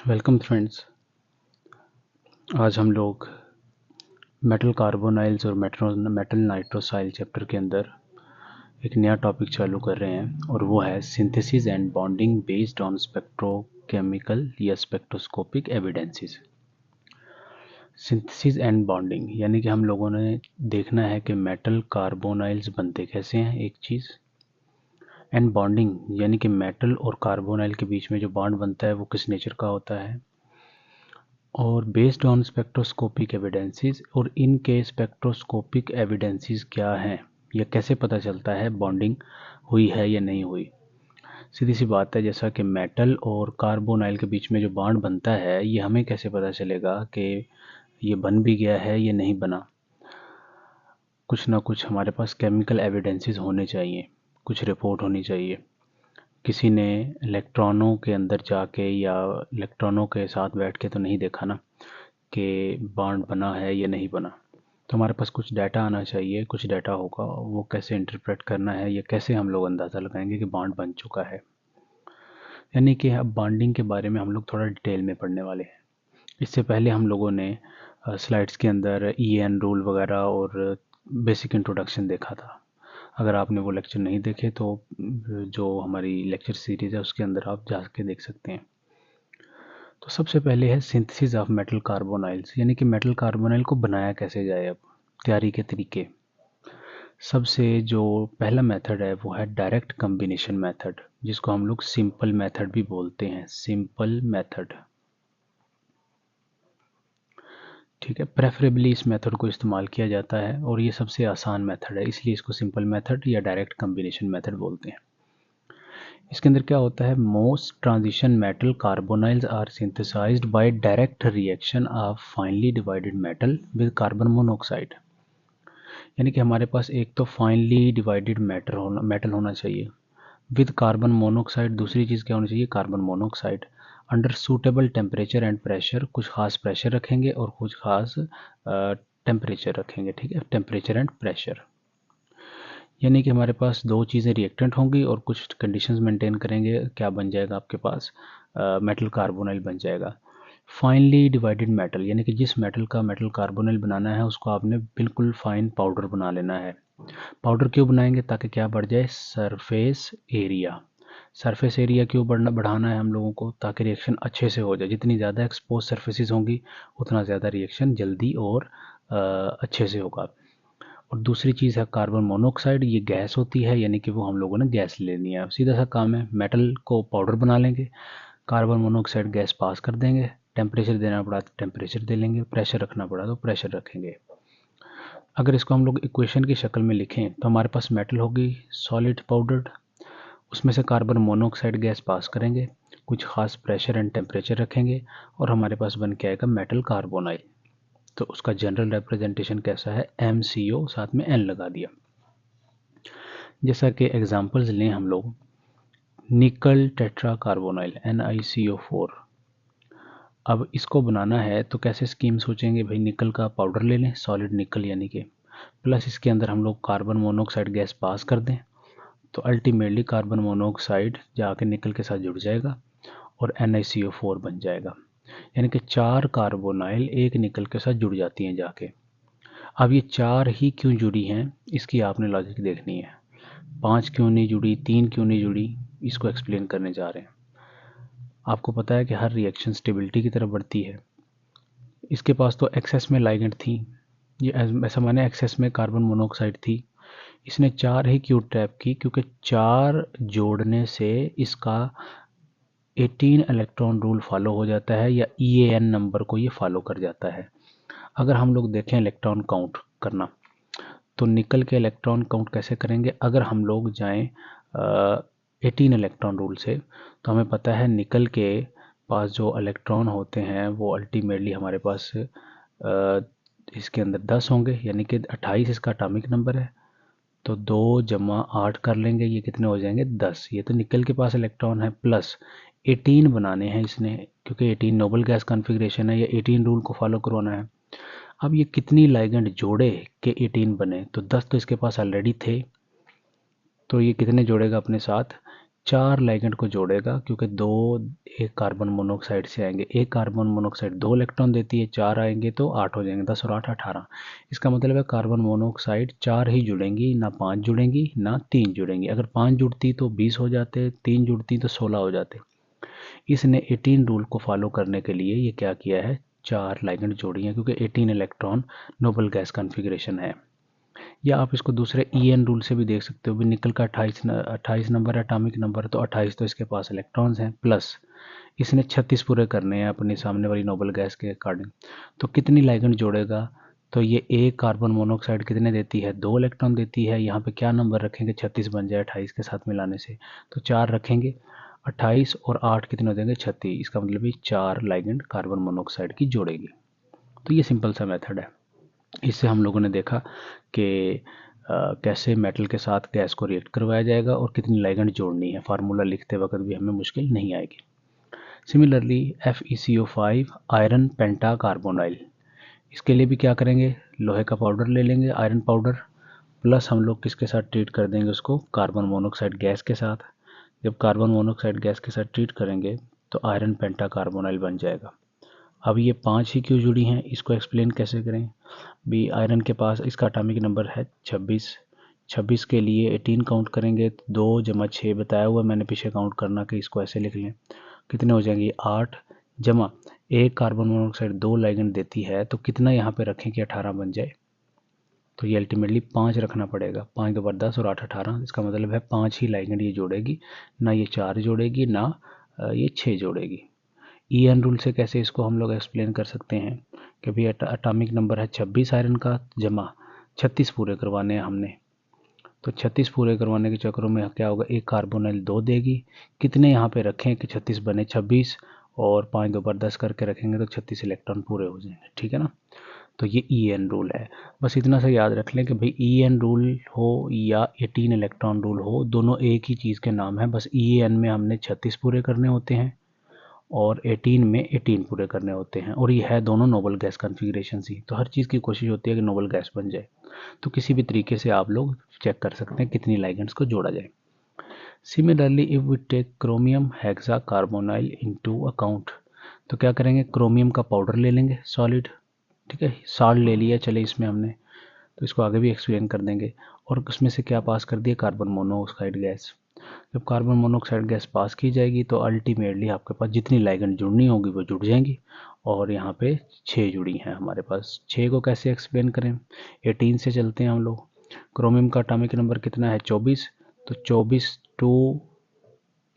Welcome friends. आज हम लोग मेटल कार्बोनाइल्स और मेटल नाइट्रोसाइल चैप्टर के अंदर एक नया टॉपिक चालू कर रहे हैं और वो है synthesis and bonding based on spectrochemical या spectroscopic evidences. Synthesis and bonding यानी कि हम लोगों ने देखना है कि मेटल कार्बोनाइल्स बनते कैसे हैं एक चीज़, एंड बॉन्डिंग यानी कि मेटल और कार्बोनाइल के बीच में जो बॉन्ड बनता है वो किस नेचर का होता है, और बेस्ड ऑन स्पेक्ट्रोस्कोपिक एविडेंसेस, और इनके स्पेक्ट्रोस्कोपिक एविडेंसेस क्या हैं या कैसे पता चलता है बॉन्डिंग हुई है या नहीं हुई। सीधी सी बात है, जैसा कि मेटल और कार्बोनाइल के बीच में जो बॉन्ड बनता है ये हमें कैसे पता चलेगा कि ये बन भी गया है या नहीं बना। कुछ ना कुछ हमारे पास केमिकल एविडेंसेस होने चाहिए, कुछ रिपोर्ट होनी चाहिए। किसी ने इलेक्ट्रॉनों के अंदर जाके या इलेक्ट्रॉनों के साथ बैठ के तो नहीं देखा ना कि बॉन्ड बना है या नहीं बना। तो हमारे पास कुछ डाटा आना चाहिए, कुछ डाटा होगा, वो कैसे इंटरप्रेट करना है या कैसे हम लोग अंदाज़ा लगाएंगे कि बॉन्ड बन चुका है। यानी कि अब बॉन्डिंग के बारे में हम लोग थोड़ा डिटेल में पढ़ने वाले हैं। इससे पहले हम लोगों ने स्लाइड्स के अंदर EN रूल वगैरह और बेसिक इंट्रोडक्शन देखा था। अगर आपने वो लेक्चर नहीं देखे तो जो हमारी लेक्चर सीरीज़ है उसके अंदर आप जाके देख सकते हैं। तो सबसे पहले है सिंथेसिस ऑफ मेटल कार्बोनाइल्स, यानी कि मेटल कार्बोनाइल को बनाया कैसे जाए। अब तैयारी के तरीके, सबसे जो पहला मेथड है वो है डायरेक्ट कम्बिनेशन मेथड, जिसको हम लोग सिंपल मेथड भी बोलते हैं। सिंपल मेथड, ठीक है। प्रेफरेबली इस मेथड को इस्तेमाल किया जाता है और ये सबसे आसान मेथड है, इसलिए इसको सिंपल मेथड या डायरेक्ट कम्बिनेशन मेथड बोलते हैं। इसके अंदर क्या होता है, most transition metal carbonyls are synthesised by direct reaction of finely divided metal with carbon monoxide. यानी कि हमारे पास एक तो फाइनली डिवाइडेड मेटल होना चाहिए विद कार्बन मोनोऑक्साइड, दूसरी चीज़ क्या होनी चाहिए, carbon monoxide. Under suitable temperature and pressure, कुछ खास प्रेशर रखेंगे और कुछ खास टेम्परेचर रखेंगे, ठीक है, टेम्परेचर एंड प्रेशर। यानी कि हमारे पास दो चीज़ें रिएक्टेंट होंगी और कुछ कंडीशंस मेंटेन करेंगे, क्या बन जाएगा आपके पास, मेटल कार्बोनाइल बन जाएगा। फाइनली डिवाइडेड मेटल, यानी कि जिस मेटल का मेटल कार्बोनाइल बनाना है उसको आपने बिल्कुल फाइन पाउडर बना लेना है। पाउडर क्यों बनाएंगे, ताकि क्या बढ़ जाए, सरफेस एरिया। सरफेस एरिया क्यों बढ़ाना है हम लोगों को, ताकि रिएक्शन अच्छे से हो जाए। जितनी ज़्यादा एक्सपोज सरफेसेस होंगी उतना ज़्यादा रिएक्शन जल्दी और अच्छे से होगा। और दूसरी चीज़ है कार्बन मोनोऑक्साइड, ये गैस होती है, यानी कि वो हम लोगों ने गैस लेनी है। सीधा सा काम है, मेटल को पाउडर बना लेंगे, कार्बन मोनोऑक्साइड गैस पास कर देंगे, टेम्परेचर देना पड़ा तो टेम्परेचर दे लेंगे, प्रेशर रखना पड़ा तो प्रेशर रखेंगे। अगर इसको हम लोग इक्वेशन की शक्ल में लिखें तो हमारे पास मेटल होगी सॉलिड पाउडर्ड, उसमें से कार्बन मोनोऑक्साइड गैस पास करेंगे, कुछ खास प्रेशर एंड टेम्परेचर रखेंगे और हमारे पास बन के आएगा मेटल कार्बोनाइल। तो उसका जनरल रिप्रेजेंटेशन कैसा है, MCO, साथ में N लगा दिया। जैसा कि एग्जांपल्स लें हम लोग, निकल टेट्रा कार्बोनाइल NiCO4। अब इसको बनाना है तो कैसे स्कीम सोचेंगे भाई, निकल का पाउडर ले लें, सॉलिड निकल यानी कि, प्लस इसके अंदर हम लोग कार्बन मोनोऑक्साइड गैस पास कर दें, तो अल्टीमेटली कार्बन मोनोऑक्साइड जाके निकल के साथ जुड़ जाएगा और NiCO4 बन जाएगा। यानी कि 4 कार्बोनाइल एक निकल के साथ जुड़ जाती हैं जाके। अब ये 4 ही क्यों जुड़ी हैं, इसकी आपने लॉजिक देखनी है। 5 क्यों नहीं जुड़ी, 3 क्यों नहीं जुड़ी, इसको एक्सप्लेन करने जा रहे हैं। आपको पता है कि हर रिएक्शन स्टेबिलिटी की तरफ बढ़ती है। इसके पास तो एक्सेस में लाइगेंड थी, ये ऐसा माने एक्सेस में कार्बन मोनोऑक्साइड थी। इसने 4 ही क्यों ट्रैप की, क्योंकि 4 जोड़ने से इसका 18 इलेक्ट्रॉन रूल फॉलो हो जाता है, या EAN नंबर को ये फॉलो कर जाता है। अगर हम लोग देखें इलेक्ट्रॉन काउंट करना, तो निकल के इलेक्ट्रॉन काउंट कैसे करेंगे, अगर हम लोग जाएं 18 इलेक्ट्रॉन रूल से, तो हमें पता है निकल के पास जो इलेक्ट्रॉन होते हैं वो अल्टीमेटली हमारे पास इसके अंदर 10 होंगे, यानी कि 28 इसका एटॉमिक नंबर है। तो 2 जमा 8 कर लेंगे, ये कितने हो जाएंगे, 10। ये तो निकल के पास इलेक्ट्रॉन है, प्लस 18 बनाने हैं इसने, क्योंकि 18 नोबल गैस कॉन्फ़िगरेशन है, या 18 रूल को फॉलो करवाना है। अब ये कितनी लाइगेंड जोड़े के 18 बने, तो 10 तो इसके पास ऑलरेडी थे, तो ये कितने जोड़ेगा अपने साथ, 4 लाइगेंड को जोड़ेगा, क्योंकि दो एक कार्बन मोनोऑक्साइड से आएंगे। एक कार्बन मोनोऑक्साइड 2 इलेक्ट्रॉन देती है, 4 आएंगे तो 8 हो जाएंगे, 10 और 8 18। इसका मतलब है कार्बन मोनोऑक्साइड 4 ही जुड़ेंगी, ना 5 जुड़ेंगी ना 3 जुड़ेंगी। अगर 5 जुड़ती तो 20 हो जाते, 3 जुड़ती तो 16 हो जाते। इसने 18 रूल को फॉलो करने के लिए ये क्या किया है, 4 लाइगेंड जोड़ी है, क्योंकि 18 इलेक्ट्रॉन नोबल गैस कॉन्फ़िगरेशन है। या आप इसको दूसरे EN रूल से भी देख सकते हो भी, निकल का 28 नंबर एटॉमिक नंबर, तो 28 तो इसके पास इलेक्ट्रॉन्स हैं, प्लस इसने 36 पूरे करने हैं अपनी सामने वाली नोबल गैस के अकॉर्डिंग। तो कितनी लाइगेंड जोड़ेगा, तो ये एक कार्बन मोनोऑक्साइड कितने देती है, 2 इलेक्ट्रॉन देती है। यहाँ पे क्या नंबर रखेंगे, 36 बन जाए 28 के साथ मिलाने से, तो 4 रखेंगे, 28 और 8 कितने हो जाएंगे, 36। इसका मतलब ये 4 लाइगेंड कार्बन मोनोऑक्साइड की जोड़ेगी। तो ये सिंपल सा मेथड है। इससे हम लोगों ने देखा कि कैसे मेटल के साथ गैस को रिएक्ट करवाया जाएगा और कितनी लाइगेंड जोड़नी है। फार्मूला लिखते वक्त भी हमें मुश्किल नहीं आएगी। सिमिलरली FeCO5 आयरन पेंटा कार्बोनाइल, इसके लिए भी क्या करेंगे, लोहे का पाउडर ले लेंगे, आयरन पाउडर, प्लस हम लोग किसके साथ ट्रीट कर देंगे उसको, कार्बन मोनोऑक्साइड गैस के साथ। जब कार्बन मोनोऑक्साइड गैस के साथ ट्रीट करेंगे तो आयरन पेंटा कार्बोनाइल बन जाएगा। अब ये 5 ही क्यों जुड़ी हैं, इसको एक्सप्लेन कैसे करें भी। आयरन के पास इसका एटॉमिक नंबर है 26, 26 के लिए 18 काउंट करेंगे, 2 जमा 6 बताया हुआ मैंने पीछे काउंट करना, कि इसको ऐसे लिख लें, कितने हो जाएंगे 8, जमा एक कार्बन मोनोऑक्साइड 2 लाइगेंड देती है, तो कितना यहाँ पे रखें कि 18 बन जाए, तो ये अल्टीमेटली 5 रखना पड़ेगा। 5 2 बार 10 और 8 18, इसका मतलब है 5 ही लाइगेंड ये जोड़ेगी, ना ये 4 जोड़ेगी ना ये 6 जोड़ेगी। EN रूल से कैसे इसको हम लोग एक्सप्लेन कर सकते हैं कि भाई एटॉमिक नंबर है 26 आयरन का, जमा 36 पूरे करवाने हैं हमने, तो 36 पूरे करवाने के चक्करों में क्या होगा, एक कार्बोनाइल 2 देगी, कितने यहाँ पे रखें कि 36 बने 26, और 5 2 बार 10 करके रखेंगे तो 36 इलेक्ट्रॉन पूरे हो जाएंगे। ठीक है ना। तो ये EN रूल है। बस इतना सा याद रख लें कि भाई EN रूल हो या 18 इलेक्ट्रॉन रूल हो, दोनों एक ही चीज़ के नाम है। बस EN में हमने 36 पूरे करने होते हैं और 18 में 18 पूरे करने होते हैं, और ये है दोनों नोबल गैस कॉन्फ़िगरेशन ही। तो हर चीज़ की कोशिश होती है कि नोबल गैस बन जाए। तो किसी भी तरीके से आप लोग चेक कर सकते हैं कितनी लाइगेंड्स को जोड़ा जाए। Similarly if we take chromium hexa carbonyl into account, तो क्या करेंगे, क्रोमियम का पाउडर ले लेंगे सॉलिड, ठीक है, साल्ट ले लिया चले इसमें हमने, तो इसको आगे भी एक्सप्लेन कर देंगे। और उसमें से क्या पास कर दिया, कार्बन मोनोऑक्साइड गैस। जब कार्बन मोनोऑक्साइड गैस पास की जाएगी तो अल्टीमेटली आपके पास जितनी लाइगेंड जुड़नी होगी वो जुड़ जाएंगी, और यहाँ पे 6 जुड़ी हैं हमारे पास। 6 को कैसे एक्सप्लेन करें, 18 से चलते हैं हम लोग। क्रोमियम का एटॉमिक नंबर कितना है, 24, तो 24 2,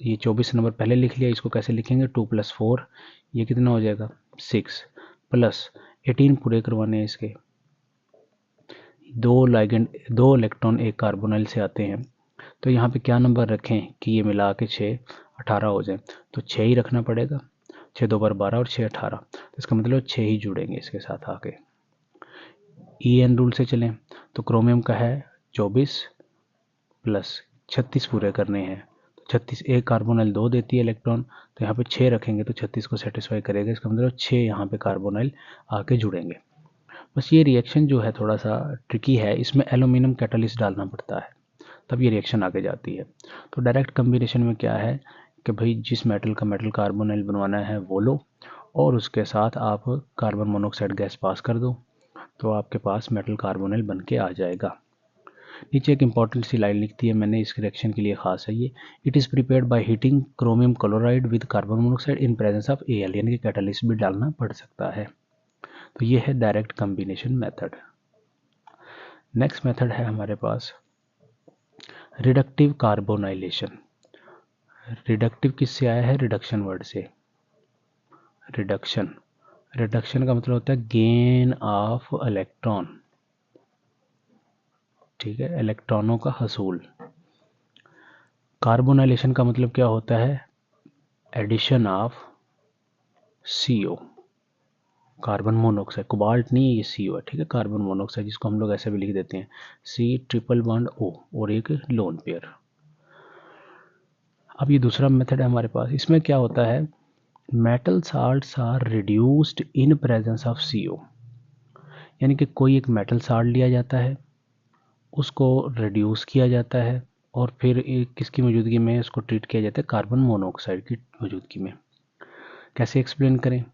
ये 24 नंबर पहले लिख लिया, इसको कैसे लिखेंगे, 2 + 4, ये कितना हो जाएगा 6, प्लस 18 पूरे करवाने हैं इसके, 2 लाइगेंड 2 इलेक्ट्रॉन एक कार्बोनाइल से आते हैं, तो यहाँ पे क्या नंबर रखें कि ये मिला के 6 18 हो जाए, तो 6 ही रखना पड़ेगा। 6 2 बार 12 और 6 18, तो इसका मतलब 6 ही जुड़ेंगे इसके साथ आके। EN रूल से चलें तो क्रोमियम का है 24 प्लस 36 पूरे करने हैं, तो 36, एक कार्बोनाइल 2 देती है इलेक्ट्रॉन, तो यहाँ पे 6 रखेंगे तो 36 को सेटिस्फाई करेगा। इसका मतलब 6 यहाँ पे कार्बोनाइल आके जुड़ेंगे। बस ये रिएक्शन जो है थोड़ा सा ट्रिकी है, इसमें एल्यूमिनियम कैटलिस्ट डालना पड़ता है, तब ये रिएक्शन आगे जाती है। तो डायरेक्ट कम्बिनेशन में क्या है कि भाई जिस मेटल का मेटल कार्बोनाइल बनवाना है वो लो, और उसके साथ आप कार्बन मोनोऑक्साइड गैस पास कर दो, तो आपके पास मेटल कार्बोनाइल बन के आ जाएगा। नीचे एक इंपॉर्टेंट सी लाइन लिखती है मैंने, इस रिएक्शन के लिए खास है ये, it is prepared by heating chromium chloride with carbon monoxide in presence of Al, यानी कि कैटलिस्ट भी डालना पड़ सकता है। तो ये है direct combination method. Next method है हमारे पास रिडक्टिव कार्बोनाइलेशन। रिडक्टिव किससे आया है, रिडक्शन वर्ड से। रिडक्शन, रिडक्शन का मतलब होता है गेन ऑफ इलेक्ट्रॉन, ठीक है, इलेक्ट्रॉनों का हसूल। कार्बोनाइलेशन का मतलब क्या होता है, addition of CO, carbon monoxide, cobalt नहीं है ये CO है, ठीक है, कार्बन मोनोऑक्साइड, जिसको हम लोग ऐसे भी लिख देते हैं C∧O और एक लोन पेयर। अब ये दूसरा मेथड है हमारे पास, इसमें क्या होता है, metal salts are reduced in presence of CO, यानी कि कोई एक मेटल साल्ट लिया जाता है, उसको रिड्यूस किया जाता है और फिर किसकी मौजूदगी में इसको ट्रीट किया जाता है, कार्बन मोनोऑक्साइड की मौजूदगी में। कैसे एक्सप्लेन करें,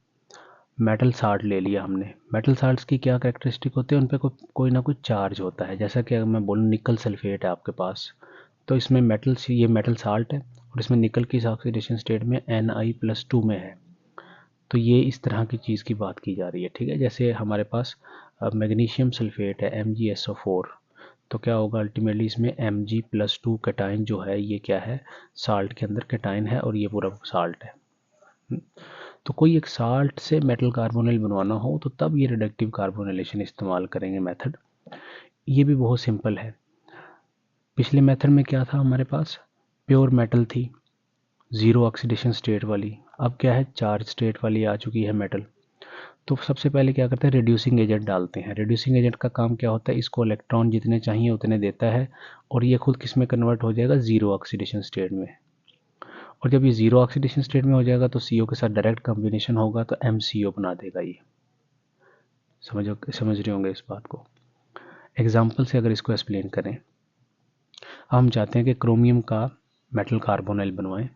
मेटल साल्ट ले लिया हमने, मेटल साल्ट्स की क्या कैरेक्टरिस्टिक होती है, उन पर कोई ना कोई चार्ज होता है। जैसा कि अगर मैं बोलूँ निकल सल्फेट है आपके पास, तो इसमें ये मेटल साल्ट है और इसमें निकल की ऑक्सीडेशन स्टेट में Ni+2 में है। तो ये इस तरह की चीज़ की बात की जा रही है, ठीक है। जैसे हमारे पास मैग्नीशियम सल्फेट है MgSO4, तो क्या होगा अल्टीमेटली इसमें Mg+2 कैटाइन जो है, ये क्या है, साल्ट के अंदर कैटाइन है और ये पूरा साल्ट है। तो कोई एक साल्ट से मेटल कार्बोनिल बनवाना हो तो तब ये रिडक्टिव कार्बोनिलेशन इस्तेमाल करेंगे मेथड। ये भी बहुत सिंपल है। पिछले मेथड में क्या था हमारे पास, प्योर मेटल थी, ज़ीरो ऑक्सीडेशन स्टेट वाली। अब क्या है, चार्ज स्टेट वाली आ चुकी है मेटल। तो सबसे पहले क्या करते हैं, रिड्यूसिंग एजेंट डालते हैं। रिड्यूसिंग एजेंट का काम क्या होता है, इसको इलेक्ट्रॉन जितने चाहिए उतने देता है और ये खुद किस में कन्वर्ट हो जाएगा, ज़ीरो ऑक्सीडेशन स्टेट में। और जब ये ज़ीरो ऑक्सीडेशन स्टेट में हो जाएगा तो CO के साथ डायरेक्ट कॉम्बिनेशन होगा तो MCO बना देगा ये। समझ रहे होंगे इस बात को। एग्जाम्पल से अगर इसको एक्सप्लेन करें, हम चाहते हैं कि क्रोमियम का मेटल कार्बोनाइल बनवाएं।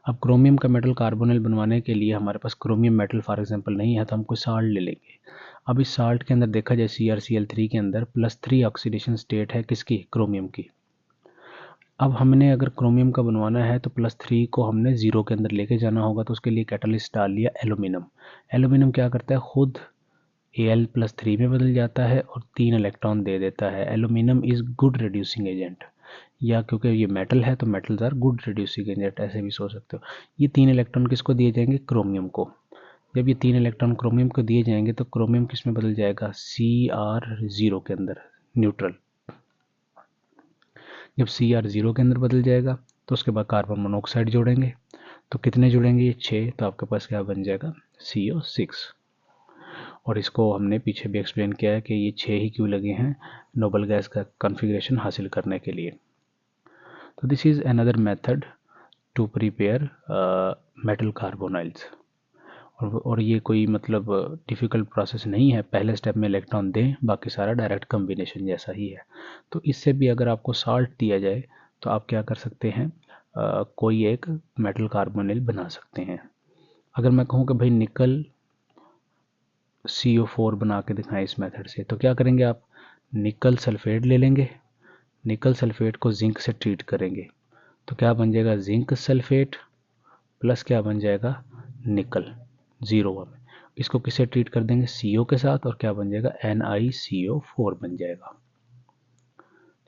अब क्रोमियम का मेटल कार्बोनाइल बनवाने के लिए हमारे पास क्रोमियम मेटल फॉर एग्जांपल नहीं है, तो हम कोई साल्ट ले लेंगे। अब इस साल्ट के अंदर देखा जाए CrCl3 के अंदर +3 ऑक्सीडेशन स्टेट है किसकी, क्रोमियम की। अब हमने अगर क्रोमियम का बनवाना है तो +3 को हमने ज़ीरो के अंदर लेके जाना होगा, तो उसके लिए कैटलिस्ट डाल लिया एल्यूमिनियम। एल्यूमिनियम क्या करता है, खुद Al+3 में बदल जाता है और 3 इलेक्ट्रॉन दे देता है। Aluminium is good reducing agent, या क्योंकि ये मेटल है तो metals are good reducing agent, ऐसे भी सोच सकते हो। ये 3 इलेक्ट्रॉन किसको दिए जाएंगे, क्रोमियम को। जब ये 3 इलेक्ट्रॉन क्रोमियम को दिए जाएंगे तो क्रोमियम किस में बदल जाएगा, Cr0 के अंदर, न्यूट्रल। जब Cr0 के अंदर बदल जाएगा तो उसके बाद कार्बन मोनोऑक्साइड जोड़ेंगे, तो कितने जुड़ेंगे, ये 6, तो आपके पास क्या बन जाएगा, CO6। और इसको हमने पीछे भी एक्सप्लेन किया है कि ये 6 ही क्यों लगे हैं, नोबल गैस का कॉन्फ़िगरेशन हासिल करने के लिए। तो this is another method to prepare metal carbonyls. और ये कोई मतलब डिफ़िकल्ट प्रोसेस नहीं है, पहले स्टेप में इलेक्ट्रॉन दें, बाकी सारा डायरेक्ट कम्बिनेशन जैसा ही है। तो इससे भी अगर आपको साल्ट दिया जाए तो आप क्या कर सकते हैं, कोई एक मेटल कार्बोनाइल बना सकते हैं। अगर मैं कहूँ कि भाई निकल CO4 बना के दिखाएं इस मेथड से, तो क्या करेंगे आप, निकल सल्फेट ले लेंगे, निकल सल्फेट को जिंक से ट्रीट करेंगे, तो क्या बन जाएगा, जिंक सल्फेट प्लस क्या बन जाएगा, निकल 0 में। इसको किससे ट्रीट कर देंगे, CO के साथ, और क्या बन जाएगा, NiCO4 बन जाएगा।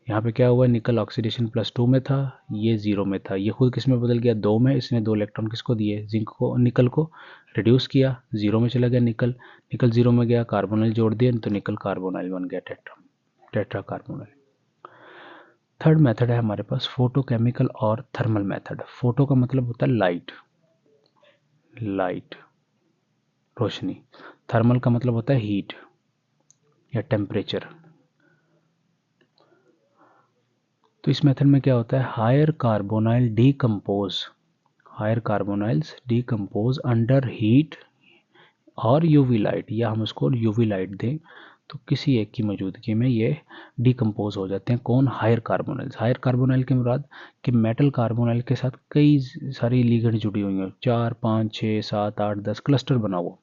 यहाँ पे क्या हुआ, निकल ऑक्सीडेशन +2 में था, ये 0 में था, ये खुद किस में बदल गया, 2 में। इसने 2 इलेक्ट्रॉन किसको दिए, जिंक को, निकल को रिड्यूस किया, 0 में चला गया निकल, निकल 0 में गया, कार्बोनाइल जोड़ दिए तो निकल कार्बोनाइल बन गया, टेट्रा कार्बोनाइल। थर्ड मेथड है हमारे पास फोटोकेमिकल और थर्मल मेथड। फोटो का मतलब होता है लाइट, रोशनी। थर्मल का मतलब होता है हीट या टेम्परेचर। तो इस मेथड में क्या होता है, higher carbonyls decompose under heat और यूवी लाइट, या हम उसको यूवी लाइट दें तो किसी एक की मौजूदगी में ये डीकम्पोज हो जाते हैं। कौन, हायर कार्बोनाइल के मुराद कि मेटल कार्बोनाइल के साथ कई सारी लिगेंड जुड़ी हुई हैं, 4 5 6 7 8 10 क्लस्टर बना हुआ,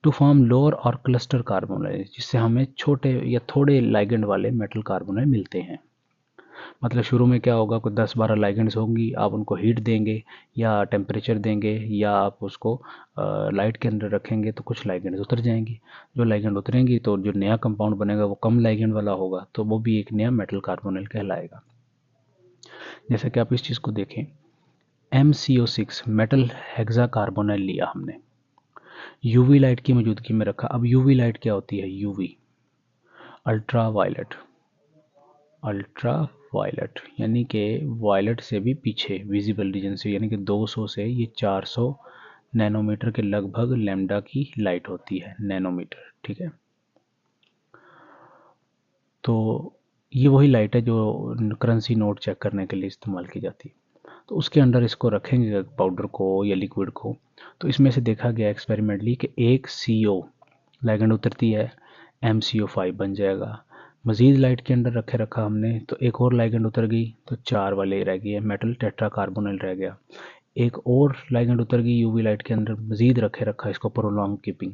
टू फॉर्म लोअर और क्लस्टर कार्बोनाइल, जिससे हमें छोटे या थोड़े लाइगेंड वाले मेटल कार्बोनाइल मिलते हैं। मतलब शुरू में क्या होगा, कोई 10-12 लाइगेंड्स होंगी, आप उनको हीट देंगे या टेम्परेचर देंगे या आप उसको लाइट के अंदर रखेंगे तो कुछ लाइगेंड्स उतर जाएंगी। जो लाइगेंड उतरेंगी तो जो नया कंपाउंड बनेगा वो कम लाइगेंड वाला होगा, तो वो भी एक नया मेटल कार्बोनाइल कहलाएगा। जैसे कि आप इस चीज़ को देखें, MCO6 मेटल हेक्सा कार्बोनाइल लिया हमने, यूवी लाइट की मौजूदगी में रखा। अब यूवी लाइट क्या होती है, यूवी अल्ट्रा वायलेट यानी कि वायलेट से भी पीछे, विजिबल रीजन से, यानी कि 200 से ये 400 नैनोमीटर के लगभग लैम्डा की लाइट होती है, नैनोमीटर, ठीक है। तो ये वही लाइट है जो करेंसी नोट चेक करने के लिए इस्तेमाल की जाती है। तो उसके अंदर इसको रखेंगे पाउडर को या लिक्विड को, तो इसमें से देखा गया एक्सपेरिमेंटली कि एक CO लाइगेंड उतरती है, MCO5 बन जाएगा, मज़ीद लाइट के अंदर रखा हमने तो एक और लाइगेंड उतर गई तो 4 वाले रह गए, मेटल टेट्राकार्बोनाइल रह गया। एक और लाइगेंड उतर गई यूवी लाइट के अंदर, मज़ीद रखा इसको प्रोलॉन्ग कीपिंग,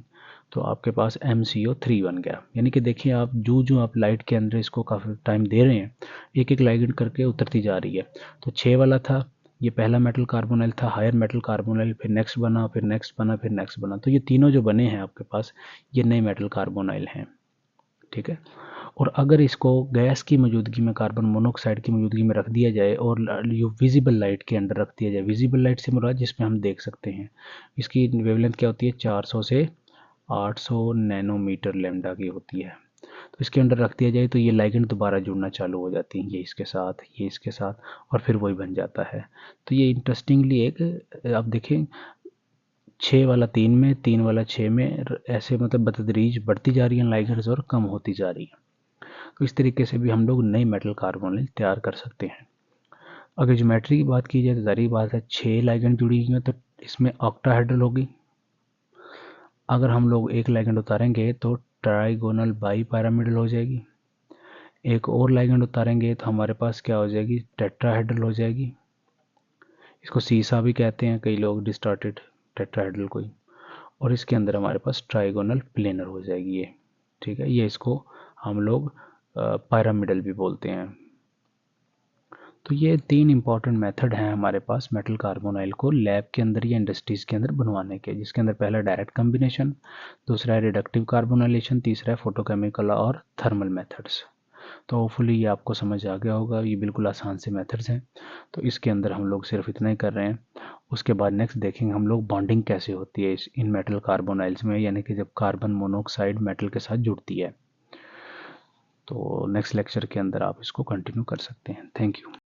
तो आपके पास MCO3 बन गया। यानी कि देखिए आप जो आप लाइट के अंदर इसको काफ़ी टाइम दे रहे हैं, एक एक लाइगेंड करके उतरती जा रही है। तो 6 वाला था, ये पहला मेटल कार्बोनाइल था, हायर मेटल कार्बोनाइल, फिर नेक्स्ट बना, फिर नेक्स्ट बना, फिर नेक्स्ट बना। तो ये तीनों जो बने हैं आपके पास, ये नए मेटल कार्बोनाइल हैं। ठीक है। और अगर इसको गैस की मौजूदगी में, कार्बन मोनोऑक्साइड की मौजूदगी में रख दिया जाए और विजिबल लाइट के अंदर रख दिया जाए, विजिबल लाइट से मुराद जिसमें हम देख सकते हैं, इसकी वेवलेंथ क्या होती है, 400 से 800 नैनोमीटर लैम्डा की होती है। तो इसके अंदर रख दिया जाए तो ये लाइगेंड दोबारा जुड़ना चालू हो जाती हैं, ये इसके साथ, ये इसके साथ, और फिर वही बन जाता है। तो ये इंटरेस्टिंगली एक आप देखें, 6 वाला 3 में, 3 वाला 6 में, ऐसे मतलब बतदरीज बढ़ती जा रही हैं लाइगेंड्स और कम होती जा रही हैं। तो इस तरीके से भी हम लोग नए मेटल कार्बोनाइल तैयार कर सकते हैं। अगर ज्योमेट्री की बात की जाए तो जारी बात है, 6 लाइगेंड जुड़ी हुई हैं तो इसमें ऑक्टाहेड्रल होगी। अगर हम लोग एक लाइगेंड उतारेंगे तो ट्राइगोनल बाई पैरामिडल हो जाएगी। एक और लाइगेंड उतारेंगे तो हमारे पास क्या हो जाएगी, टेट्राहेड्रल हो जाएगी। इसको सीसा भी कहते हैं कई लोग, डिस्टॉर्टेड टेट्राहेड्रल को ही। और इसके अंदर हमारे पास ट्राइगोनल प्लेनर हो जाएगी ये। ठीक है, ये इसको हम लोग पैरामिडल भी बोलते हैं। तो ये 3 इंपॉर्टेंट मेथड हैं हमारे पास मेटल कार्बोनाइल को लैब के अंदर या इंडस्ट्रीज़ के अंदर बनवाने के, जिसके अंदर पहला डायरेक्ट कम्बिनेशन, दूसरा है रिडक्टिव कार्बोनाइलेशन, तीसरा है फोटोकेमिकल और थर्मल मेथड्स। तो होपफुली ये आपको समझ आ गया होगा, ये बिल्कुल आसान से मेथड्स हैं। तो इसके अंदर हम लोग सिर्फ इतना ही कर रहे हैं। उसके बाद नेक्स्ट देखेंगे हम लोग बॉन्डिंग कैसे होती है इन मेटल कार्बोनाइल्स में, यानी कि जब कार्बन मोनोऑक्साइड मेटल के साथ जुड़ती है। तो नेक्स्ट लेक्चर के अंदर आप इसको कंटिन्यू कर सकते हैं। Thank you.